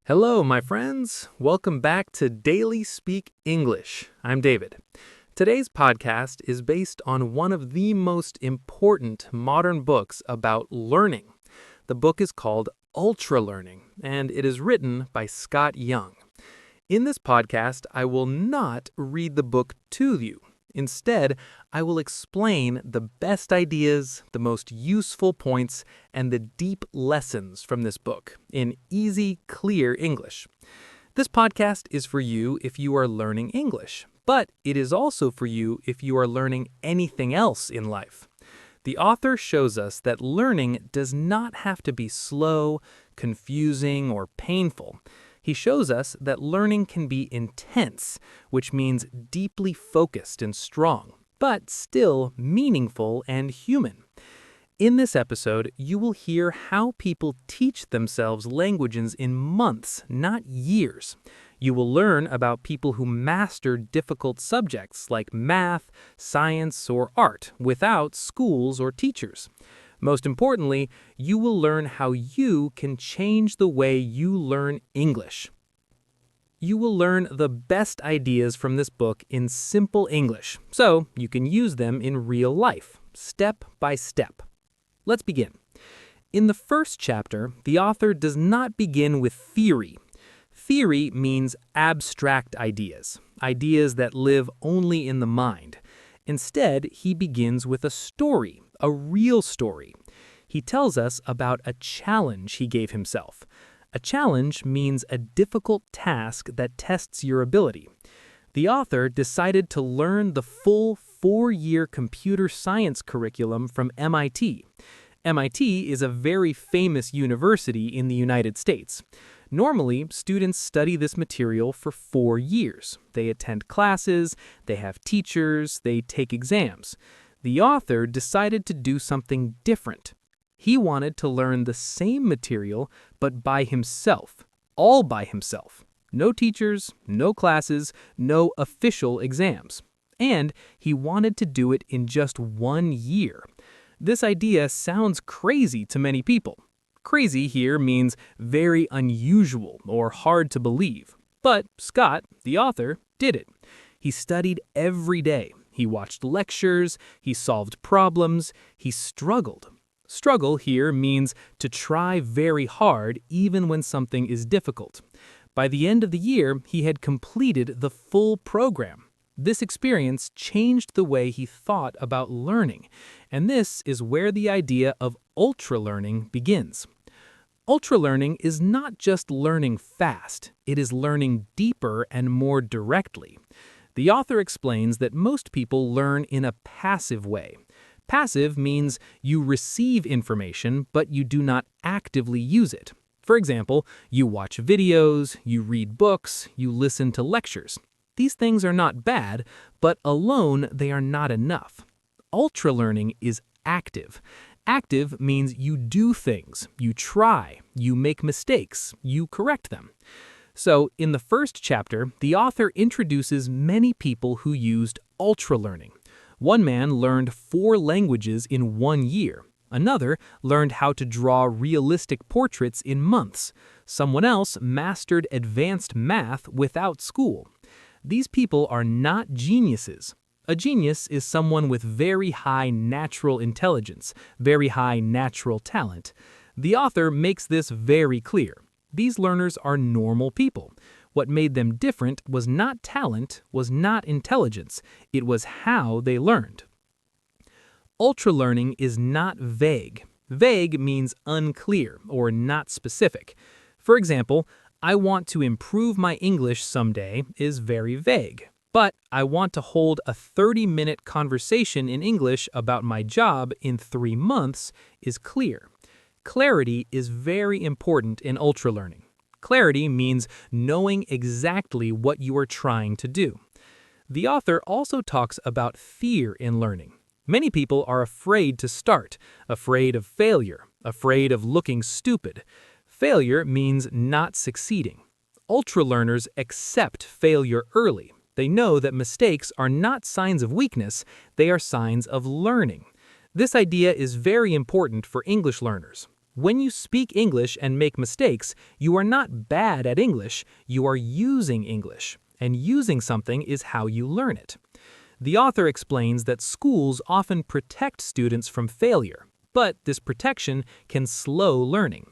Hello, my friends. Welcome back to Daily Speak English. I'm David. Today's podcast is based on one of the most important modern books about learning. The book is called Ultra Learning, and it is written by Scott Young. In this podcast, I will not read the book to you. Instead, I will explain the best ideas, the most useful points, and the deep lessons from this book in easy, clear English. This podcast is for you if you are learning English, but it is also for you if you are learning anything else in life. The author shows us that learning does not have to be slow, confusing, or painful. He shows us that learning can be intense, which means deeply focused and strong, but still meaningful and human. In this episode, you will hear how people teach themselves languages in months, not years. You will learn about people who master difficult subjects like math, science, or art without schools or teachers. Most importantly, you will learn how you can change the way you learn English. You will learn the best ideas from this book in simple English, so you can use them in real life, step by step. Let's begin. In the first chapter, the author does not begin with theory. Theory means abstract ideas, ideas that live only in the mind. Instead, he begins with a story, a real story. He tells us about a challenge he gave himself. A challenge means a difficult task that tests your ability. The author decided to learn the full 4-year computer science curriculum from MIT. MIT is a very famous university in the United States. Normally, students study this material for 4 years. They attend classes, they have teachers, they take exams. The author decided to do something different. He wanted to learn the same material, but by himself, all by himself. No teachers, no classes, no official exams. And he wanted to do it in just 1 year. This idea sounds crazy to many people. Crazy here means very unusual or hard to believe. But Scott, the author, did it. He studied every day. He watched lectures, he solved problems, he struggled. Struggle here means to try very hard even when something is difficult. By the end of the year, he had completed the full program. This experience changed the way he thought about learning, and this is where the idea of ultra learning begins. Ultra learning is not just learning fast, it is learning deeper and more directly. The author explains that most people learn in a passive way. Passive means you receive information, but you do not actively use it. For example, you watch videos, you read books, you listen to lectures. These things are not bad, but alone they are not enough. Ultra learning is active. Active means you do things, you try, you make mistakes, you correct them. So, in the first chapter, the author introduces many people who used ultra learning. One man learned 4 languages in 1 year. Another learned how to draw realistic portraits in months. Someone else mastered advanced math without school. These people are not geniuses. A genius is someone with very high natural intelligence, very high natural talent. The author makes this very clear. These learners are normal people. What made them different was not talent, was not intelligence. It was how they learned. Ultra learning is not vague. Vague means unclear or not specific. For example, I want to improve my English someday is very vague. But I want to hold a 30-minute conversation in English about my job in 3 months is clear. Clarity is very important in ultra learning. Clarity means knowing exactly what you are trying to do. The author also talks about fear in learning. Many people are afraid to start, afraid of failure, afraid of looking stupid. Failure means not succeeding. Ultra learners accept failure early. They know that mistakes are not signs of weakness, they are signs of learning. This idea is very important for English learners. When you speak English and make mistakes, you are not bad at English, you are using English. And using something is how you learn it. The author explains that schools often protect students from failure, but this protection can slow learning.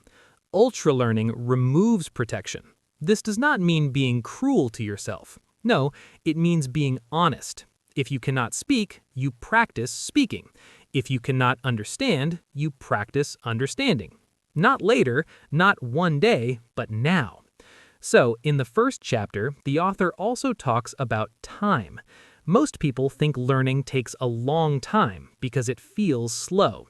Ultra-learning removes protection. This does not mean being cruel to yourself. No, it means being honest. If you cannot speak, you practice speaking. If you cannot understand, you practice understanding. Not later, not one day, but now. So, in the first chapter, the author also talks about time. Most people think learning takes a long time because it feels slow.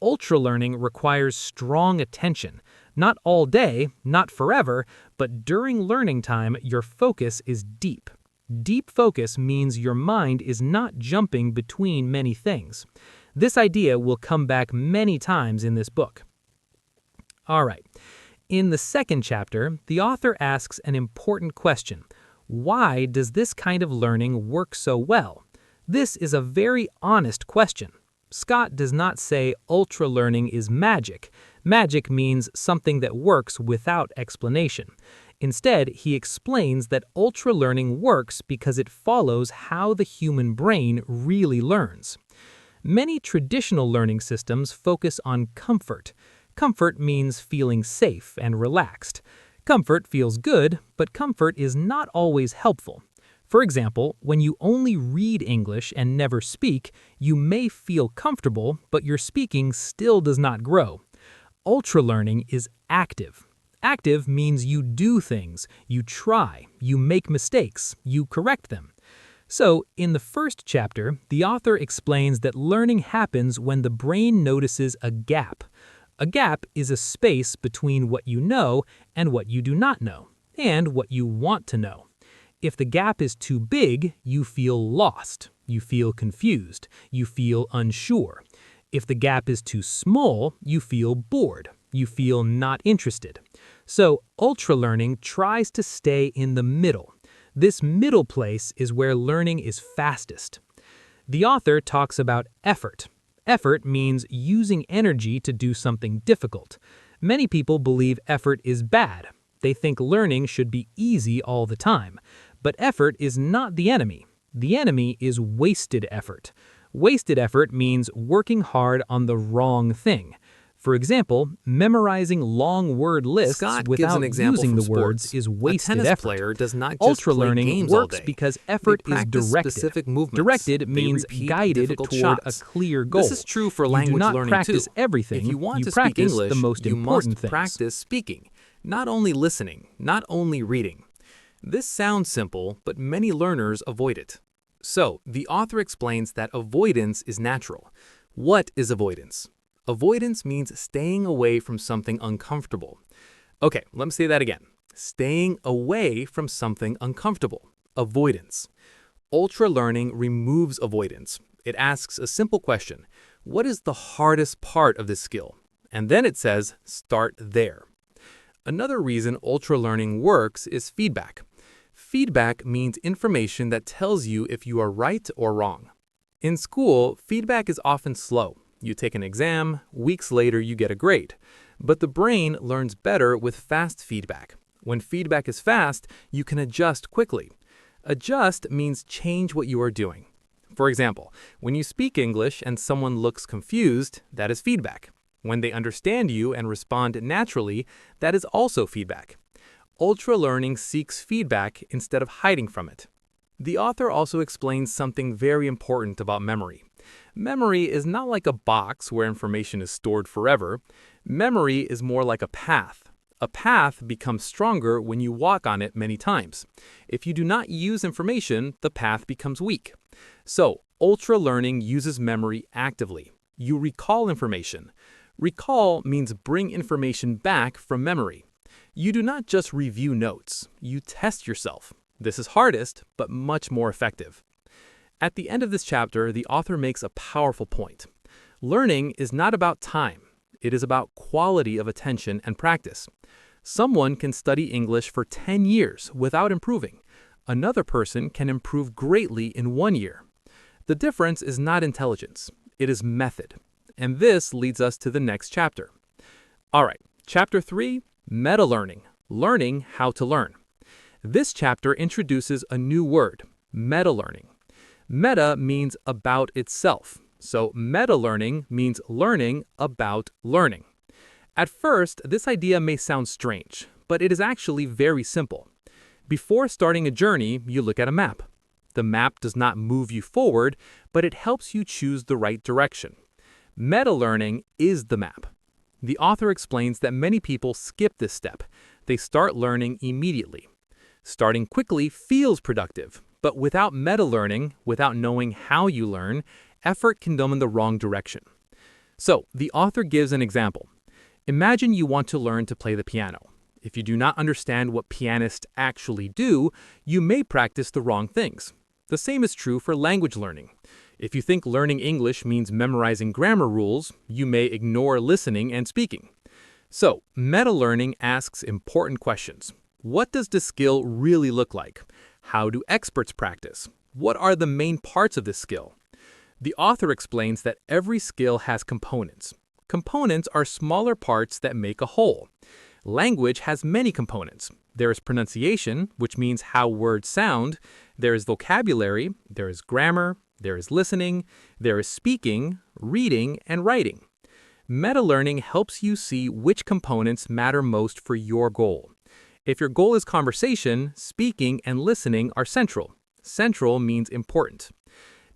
Ultra-learning requires strong attention. Not all day, not forever, but during learning time, your focus is deep. Deep focus means your mind is not jumping between many things. This idea will come back many times in this book. All right. In the second chapter, the author asks an important question. Why does this kind of learning work so well? This is a very honest question. Scott does not say ultra-learning is magic. Magic means something that works without explanation. Instead, he explains that ultra-learning works because it follows how the human brain really learns. Many traditional learning systems focus on comfort. Comfort means feeling safe and relaxed. Comfort feels good, but comfort is not always helpful. For example, when you only read English and never speak, you may feel comfortable, but your speaking still does not grow. Ultra-learning is active. Active means you do things, you try, you make mistakes, you correct them. So, in the first chapter, the author explains that learning happens when the brain notices a gap. A gap is a space between what you know and what you do not know, and what you want to know. If the gap is too big, you feel lost, you feel confused, you feel unsure. If the gap is too small, you feel bored, you feel not interested. So, ultra-learning tries to stay in the middle. This middle place is where learning is fastest. The author talks about effort. Effort means using energy to do something difficult. Many people believe effort is bad. They think learning should be easy all the time. But effort is not the enemy. The enemy is wasted effort. Wasted effort means working hard on the wrong thing. For example, memorizing long word lists without using the words is wasted effort. Player does not just Ultra-learning works because effort is directed. Directed means guided toward a clear goal. This is true for language learning too. You do not practice everything, If you want to speak practice English, the most you important must things. practice speaking, not only listening, not only reading. This sounds simple, but many learners avoid it. So, the author explains that avoidance is natural. What is avoidance? Avoidance means staying away from something uncomfortable. Okay, let me say that again. Staying away from something uncomfortable. Avoidance. Ultra-learning removes avoidance. It asks a simple question. What is the hardest part of this skill? And then it says, start there. Another reason ultra-learning works is feedback. Feedback means information that tells you if you are right or wrong. In school, feedback is often slow. You take an exam, weeks later you get a grade. But the brain learns better with fast feedback. When feedback is fast, you can adjust quickly. Adjust means change what you are doing. For example, when you speak English and someone looks confused, that is feedback. When they understand you and respond naturally, that is also feedback. Ultra-learning seeks feedback instead of hiding from it. The author also explains something very important about memory. Memory is not like a box where information is stored forever. Memory is more like a path. A path becomes stronger when you walk on it many times. If you do not use information, the path becomes weak. So, ultra-learning uses memory actively. You recall information. Recall means bring information back from memory. You do not just review notes, you test yourself. This is hardest, but much more effective. At the end of this chapter, the author makes a powerful point. Learning is not about time. It is about quality of attention and practice. Someone can study English for 10 years without improving. Another person can improve greatly in 1 year. The difference is not intelligence, it is method. And this leads us to the next chapter. All right, Chapter 3, Meta-Learning, Learning How to Learn. This chapter introduces a new word, meta-learning. Meta means about itself, so meta-learning means learning about learning. At first, this idea may sound strange, but it is actually very simple. Before starting a journey, you look at a map. The map does not move you forward, but it helps you choose the right direction. Meta-learning is the map. The author explains that many people skip this step. They start learning immediately. Starting quickly feels productive, but without meta-learning, without knowing how you learn, effort can go in the wrong direction. So, the author gives an example. Imagine you want to learn to play the piano. If you do not understand what pianists actually do, you may practice the wrong things. The same is true for language learning. If you think learning English means memorizing grammar rules, you may ignore listening and speaking. So, meta-learning asks important questions. What does the skill really look like? How do experts practice? What are the main parts of this skill? The author explains that every skill has components. Components are smaller parts that make a whole. Language has many components. There is pronunciation, which means how words sound. There is vocabulary, there is grammar, there is listening, there is speaking, reading, and writing. Meta-learning helps you see which components matter most for your goal. If your goal is conversation, speaking and listening are central. Central means important.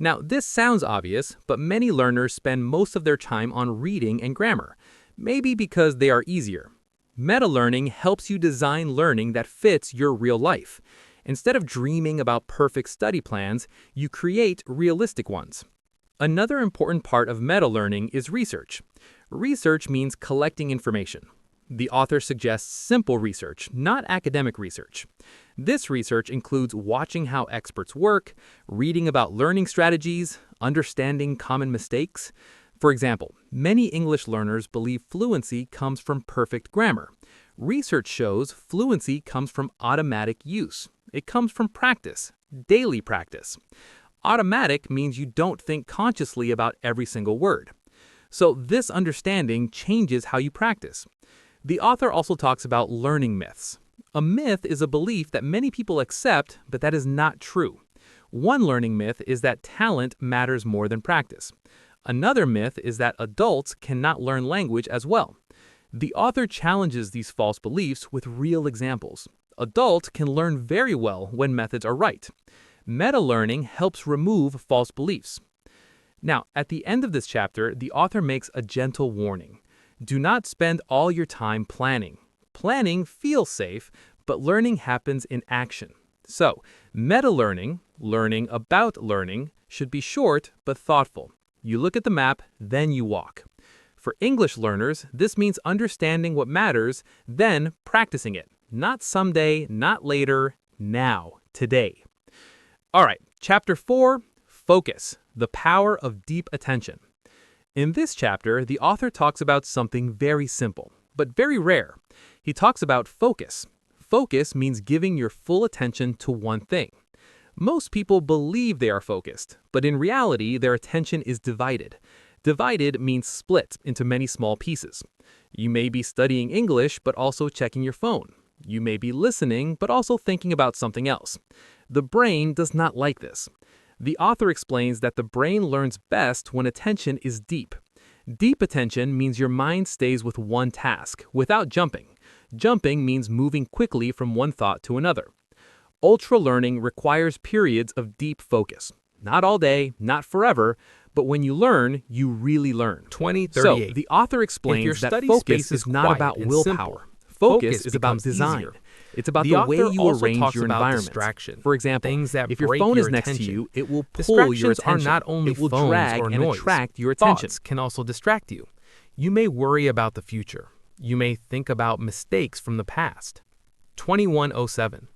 Now, this sounds obvious, but many learners spend most of their time on reading and grammar, maybe because they are easier. Meta-learning helps you design learning that fits your real life. Instead of dreaming about perfect study plans, you create realistic ones. Another important part of meta-learning is research. Research means collecting information. The author suggests simple research, not academic research. This research includes watching how experts work, reading about learning strategies, understanding common mistakes. For example, many English learners believe fluency comes from perfect grammar. Research shows fluency comes from automatic use. It comes from practice, daily practice. Automatic means you don't think consciously about every single word. So this understanding changes how you practice. The author also talks about learning myths. A myth is a belief that many people accept, but that is not true. One learning myth is that talent matters more than practice. Another myth is that adults cannot learn language as well. The author challenges these false beliefs with real examples. Adults can learn very well when methods are right. Meta-learning helps remove false beliefs. Now, at the end of this chapter, the author makes a gentle warning. Do not spend all your time planning. Planning feels safe, but learning happens in action. So, meta-learning, learning about learning, should be short but thoughtful. You look at the map, then you walk. For English learners, this means understanding what matters, then practicing it. Not someday, not later, now, today. All right, Chapter 4, Focus, the Power of Deep Attention. In this chapter, the author talks about something very simple, but very rare. He talks about focus. Focus means giving your full attention to one thing. Most people believe they are focused, but in reality, their attention is divided. Divided means split into many small pieces. You may be studying English, but also checking your phone. You may be listening, but also thinking about something else. The brain does not like this. The author explains that the brain learns best when attention is deep. Deep attention means your mind stays with one task, without jumping. Jumping means moving quickly from one thought to another. Ultra learning requires periods of deep focus. Not all day, not forever, but when you learn, you really learn. 2038. So, the author explains that focus is not about willpower. Focus is about design. Easier. It's about The the way author you also arrange talks your about environment. distraction, For example, things that if your break phone your is next to attention. you, it will pull your Distractions are attention. not only It will phones drag or and noise. attract your attention. Thoughts can also distract you. You may worry about the future. You may think about mistakes from the past. 2107.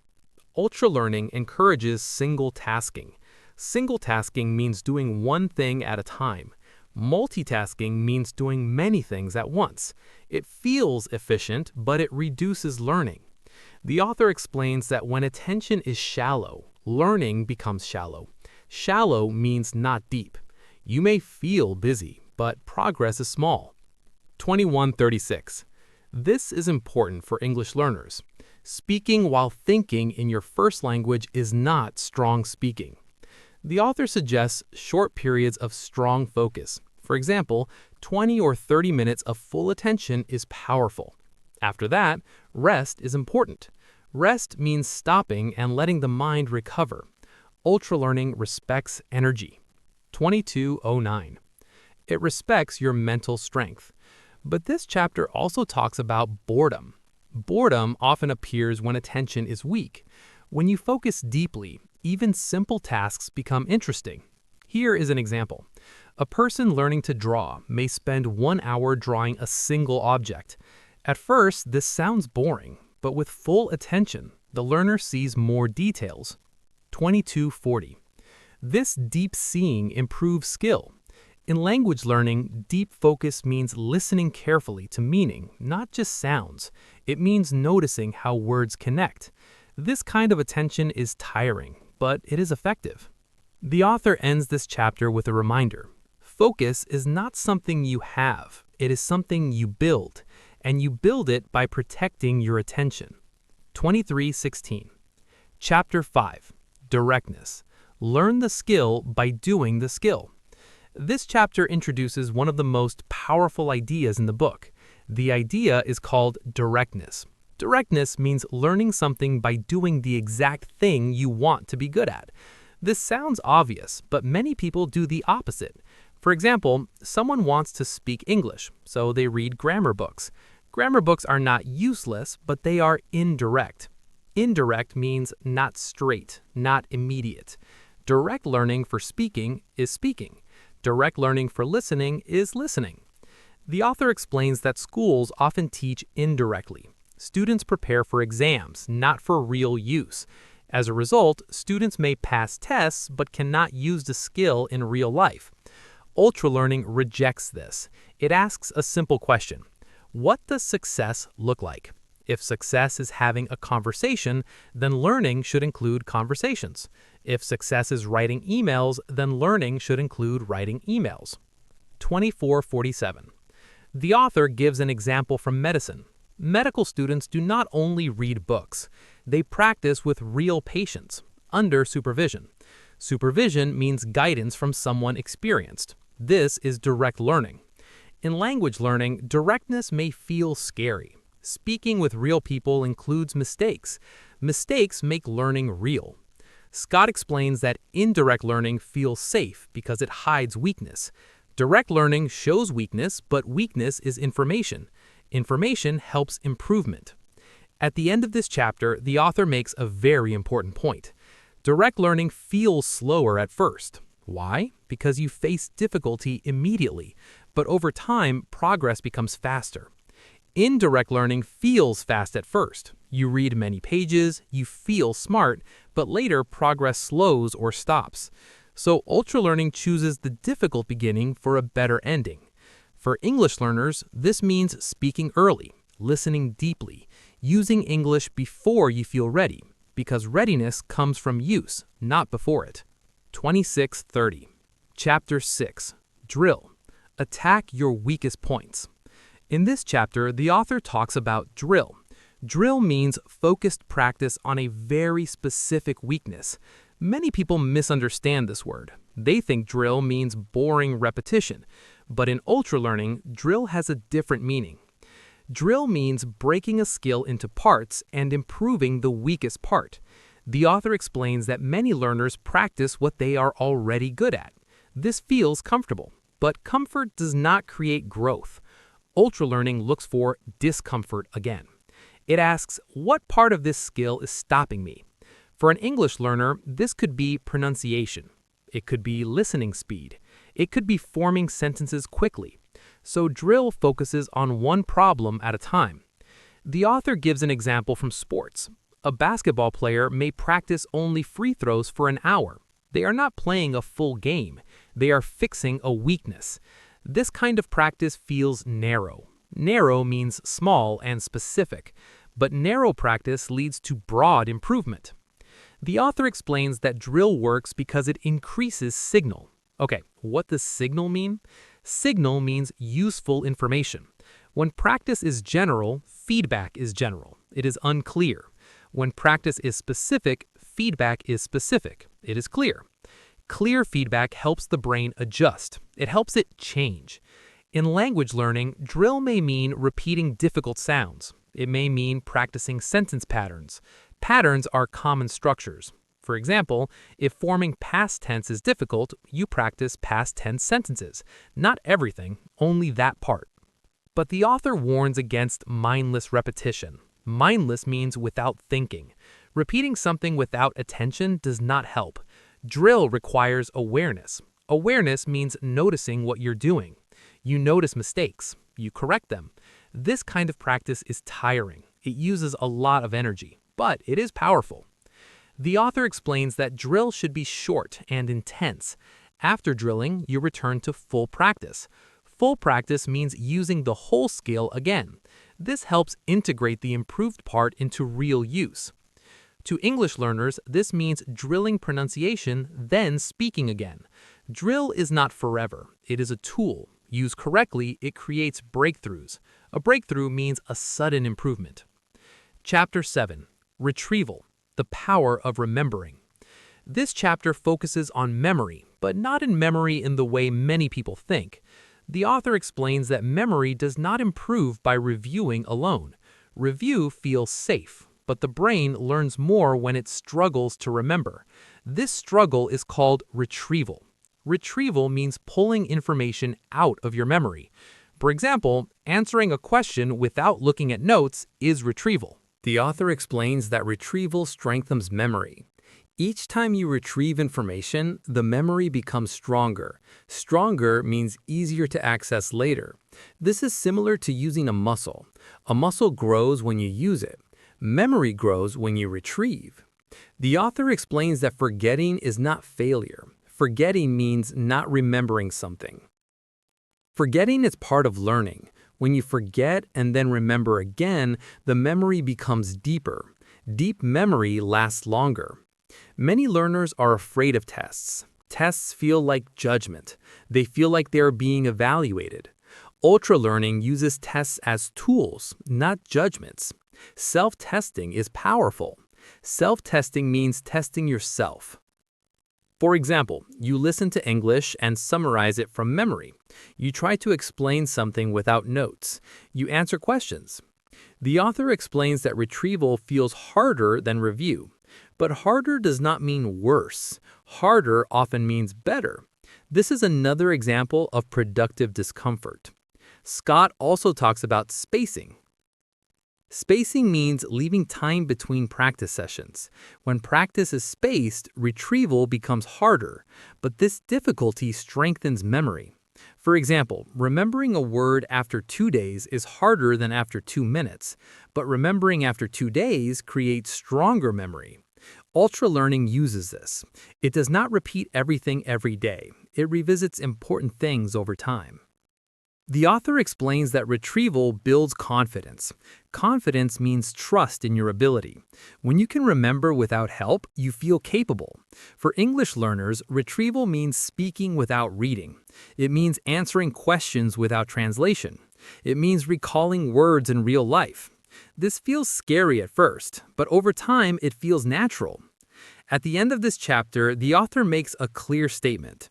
Ultra learning encourages single tasking. Single tasking means doing one thing at a time. Multitasking means doing many things at once. It feels efficient, but it reduces learning. The author explains that when attention is shallow, learning becomes shallow. Shallow means not deep. You may feel busy, but progress is small. 2136. This is important for English learners. Speaking while thinking in your first language is not strong speaking. The author suggests short periods of strong focus. For example, 20 or 30 minutes of full attention is powerful. After that, rest is important. Rest means stopping and letting the mind recover. Ultralearning respects energy. 2209. It respects your mental strength. But this chapter also talks about boredom. Boredom often appears when attention is weak. When you focus deeply, even simple tasks become interesting. Here is an example. A person learning to draw may spend 1 hour drawing a single object. At first, this sounds boring, but with full attention, the learner sees more details. 2240. This deep seeing improves skill. In language learning, deep focus means listening carefully to meaning, not just sounds. It means noticing how words connect. This kind of attention is tiring, but it is effective. The author ends this chapter with a reminder. Focus is not something you have, it is something you build, and you build it by protecting your attention. 2316. Chapter 5. Directness. Learn the skill by doing the skill. This chapter introduces one of the most powerful ideas in the book. The idea is called directness. Directness means learning something by doing the exact thing you want to be good at. This sounds obvious, but many people do the opposite. For example, someone wants to speak English, so they read grammar books. Grammar books are not useless, but they are indirect. Indirect means not straight, not immediate. Direct learning for speaking is speaking. Direct learning for listening is listening. The author explains that schools often teach indirectly. Students prepare for exams, not for real use. As a result, students may pass tests but cannot use the skill in real life. Ultralearning rejects this. It asks a simple question. What does success look like? If success is having a conversation, then learning should include conversations. If success is writing emails, then learning should include writing emails. 2447. The author gives an example from medicine. Medical students do not only read books, they practice with real patients, under supervision. Supervision means guidance from someone experienced. This is direct learning. In language learning, directness may feel scary. Speaking with real people includes mistakes. Mistakes make learning real. Scott explains that indirect learning feels safe because it hides weakness. Direct learning shows weakness, but weakness is information. Information helps improvement. At the end of this chapter, the author makes a very important point. Direct learning feels slower at first. Why? Because you face difficulty immediately, but over time, progress becomes faster. Indirect learning feels fast at first. You read many pages, you feel smart, but later progress slows or stops. So ultralearning chooses the difficult beginning for a better ending. For English learners, this means speaking early, listening deeply, using English before you feel ready, because readiness comes from use, not before it. 2630. Chapter 6. Drill. Attack your weakest points. In this chapter, the author talks about drill. Drill means focused practice on a very specific weakness. Many people misunderstand this word. They think drill means boring repetition, but in ultralearning, drill has a different meaning. Drill means breaking a skill into parts and improving the weakest part. The author explains that many learners practice what they are already good at. This feels comfortable, but comfort does not create growth. Ultralearning looks for discomfort again. It asks, what part of this skill is stopping me? For an English learner, this could be pronunciation. It could be listening speed. It could be forming sentences quickly. So drill focuses on one problem at a time. The author gives an example from sports. A basketball player may practice only free throws for an hour. They are not playing a full game. They are fixing a weakness. This kind of practice feels narrow. Narrow means small and specific, but narrow practice leads to broad improvement. The author explains that drill works because it increases signal. Okay, what does signal mean? Signal means useful information. When practice is general, feedback is general. It is unclear. When practice is specific, feedback is specific. It is clear. Clear feedback helps the brain adjust. It helps it change. In language learning, drill may mean repeating difficult sounds. It may mean practicing sentence patterns. Patterns are common structures. For example, if forming past tense is difficult, you practice past tense sentences. Not everything, only that part. But the author warns against mindless repetition. Mindless means without thinking. Repeating something without attention does not help. Drill requires awareness. Awareness means noticing what you're doing. You notice mistakes. You correct them. This kind of practice is tiring. It uses a lot of energy, but it is powerful. The author explains that drill should be short and intense. After drilling, you return to full practice. Full practice means using the whole skill again. This helps integrate the improved part into real use. To English learners, this means drilling pronunciation, then speaking again. Drill is not forever. It is a tool. Used correctly, it creates breakthroughs. A breakthrough means a sudden improvement. Chapter 7. Retrieval. The power of remembering. This chapter focuses on memory, but not in memory in the way many people think. The author explains that memory does not improve by reviewing alone. Review feels safe, but the brain learns more when it struggles to remember. This struggle is called retrieval. Retrieval means pulling information out of your memory. For example, answering a question without looking at notes is retrieval. The author explains that retrieval strengthens memory. Each time you retrieve information, the memory becomes stronger. Stronger means easier to access later. This is similar to using a muscle. A muscle grows when you use it. Memory grows when you retrieve. The author explains that forgetting is not failure. Forgetting means not remembering something. Forgetting is part of learning. When you forget and then remember again, the memory becomes deeper. Deep memory lasts longer. Many learners are afraid of tests. Tests feel like judgment. They feel like they are being evaluated. Ultra learning uses tests as tools, not judgments. Self-testing is powerful. Self-testing means testing yourself. For example, you listen to English and summarize it from memory. You try to explain something without notes. You answer questions. The author explains that retrieval feels harder than review. But harder does not mean worse. Harder often means better. This is another example of productive discomfort. Scott also talks about spacing. Spacing means leaving time between practice sessions. When practice is spaced, retrieval becomes harder, but this difficulty strengthens memory. For example, remembering a word after 2 days is harder than after 2 minutes, but remembering after 2 days creates stronger memory. Ultra learning uses this. It does not repeat everything every day. It revisits important things over time. The author explains that retrieval builds confidence. Confidence means trust in your ability. When you can remember without help, you feel capable. For English learners, retrieval means speaking without reading. It means answering questions without translation. It means recalling words in real life. This feels scary at first, but over time it feels natural. At the end of this chapter, the author makes a clear statement.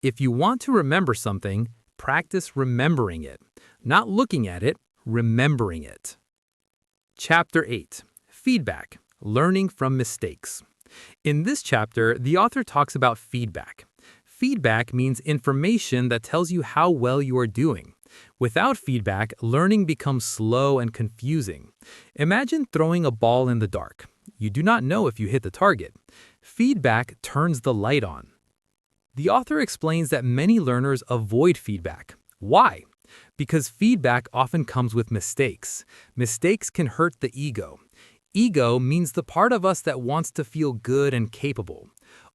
If you want to remember something, practice remembering it. Not looking at it, remembering it. Chapter 8. Feedback. Learning from mistakes. In this chapter, the author talks about feedback. Feedback means information that tells you how well you are doing. Without feedback, learning becomes slow and confusing. Imagine throwing a ball in the dark. You do not know if you hit the target. Feedback turns the light on. The author explains that many learners avoid feedback. Why? Because feedback often comes with mistakes. Mistakes can hurt the ego. Ego means the part of us that wants to feel good and capable.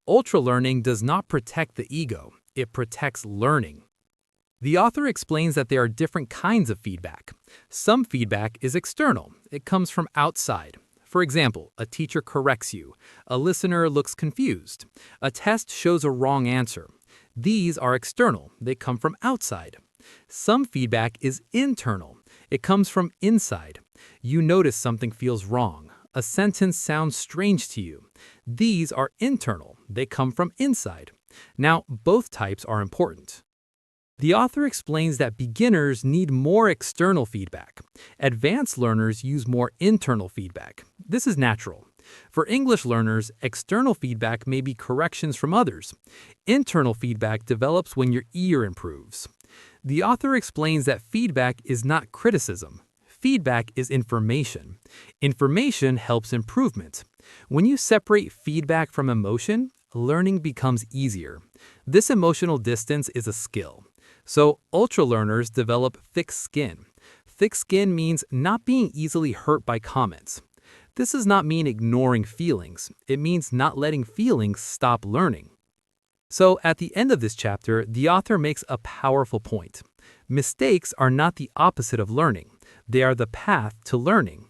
Ultra learning does not protect the ego. It protects learning. The author explains that there are different kinds of feedback. Some feedback is external. It comes from outside. For example, a teacher corrects you. A listener looks confused. A test shows a wrong answer. These are external. They come from outside. Some feedback is internal. It comes from inside. You notice something feels wrong. A sentence sounds strange to you. These are internal. They come from inside. Now, both types are important. The author explains that beginners need more external feedback. Advanced learners use more internal feedback. This is natural. For English learners, external feedback may be corrections from others. Internal feedback develops when your ear improves. The author explains that feedback is not criticism. Feedback is information. Information helps improvement. When you separate feedback from emotion, learning becomes easier. This emotional distance is a skill. So, ultra learners develop thick skin. Thick skin means not being easily hurt by comments. This does not mean ignoring feelings. It means not letting feelings stop learning. So, at the end of this chapter, the author makes a powerful point. Mistakes are not the opposite of learning. They are the path to learning.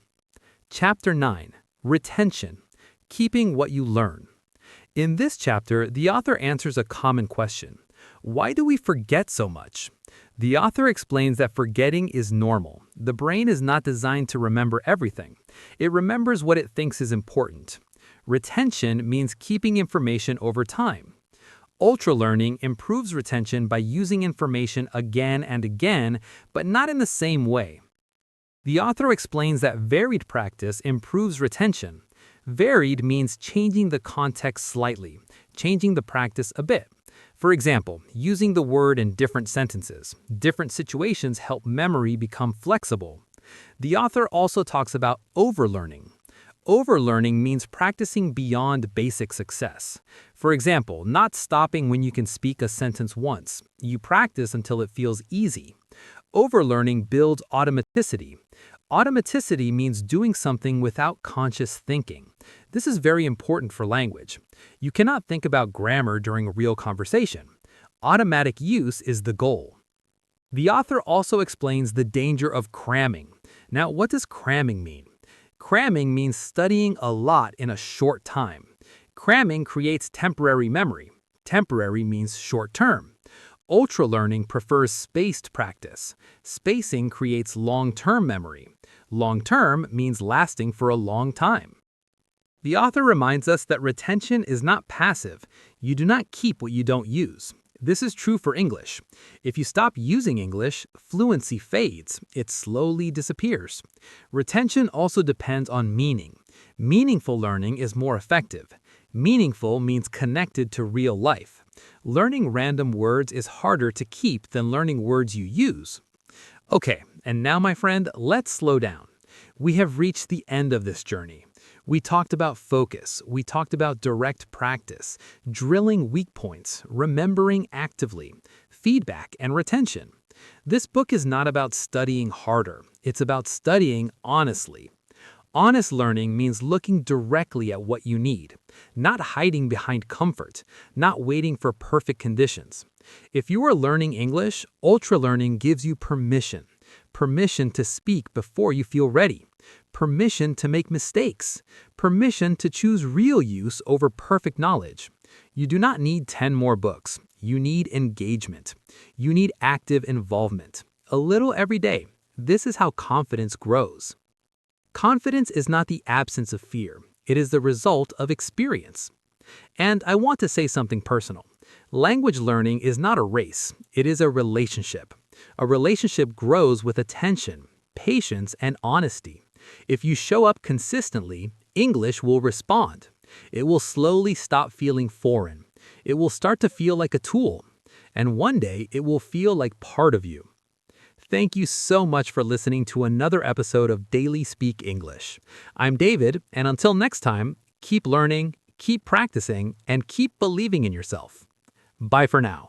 Chapter 9. Retention. Keeping what you learn. In this chapter, the author answers a common question. Why do we forget so much? The author explains that forgetting is normal. The brain is not designed to remember everything. It remembers what it thinks is important. Retention means keeping information over time. Ultra learning improves retention by using information again and again, but not in the same way. The author explains that varied practice improves retention. Varied means changing the context slightly, changing the practice a bit. For example, using the word in different sentences. Different situations help memory become flexible. The author also talks about overlearning. Overlearning means practicing beyond basic success. For example, not stopping when you can speak a sentence once. You practice until it feels easy. Overlearning builds automaticity. Automaticity means doing something without conscious thinking. This is very important for language. You cannot think about grammar during a real conversation. Automatic use is the goal. The author also explains the danger of cramming. Now, what does cramming mean? Cramming means studying a lot in a short time. Cramming creates temporary memory. Temporary means short term. Ultra learning prefers spaced practice. Spacing creates long-term memory. Long-term means lasting for a long time. The author reminds us that retention is not passive. You do not keep what you don't use. This is true for English. If you stop using English, fluency fades. It slowly disappears. Retention also depends on meaning. Meaningful learning is more effective. Meaningful means connected to real life. Learning random words is harder to keep than learning words you use. Okay, and now, my friend, let's slow down. We have reached the end of this journey. We talked about focus, we talked about direct practice, drilling weak points, remembering actively, feedback, and retention. This book is not about studying harder, it's about studying honestly. Honest learning means looking directly at what you need, not hiding behind comfort, not waiting for perfect conditions. If you are learning English, ultra learning gives you permission. Permission to speak before you feel ready. Permission to make mistakes. Permission to choose real use over perfect knowledge. You do not need 10 more books. You need engagement. You need active involvement. A little every day. This is how confidence grows. Confidence is not the absence of fear. It is the result of experience. And I want to say something personal. Language learning is not a race. It is a relationship. A relationship grows with attention, patience, and honesty. If you show up consistently, English will respond. It will slowly stop feeling foreign. It will start to feel like a tool. And one day, it will feel like part of you. Thank you so much for listening to another episode of Daily Speak English. I'm David, and until next time, keep learning, keep practicing, and keep believing in yourself. Bye for now.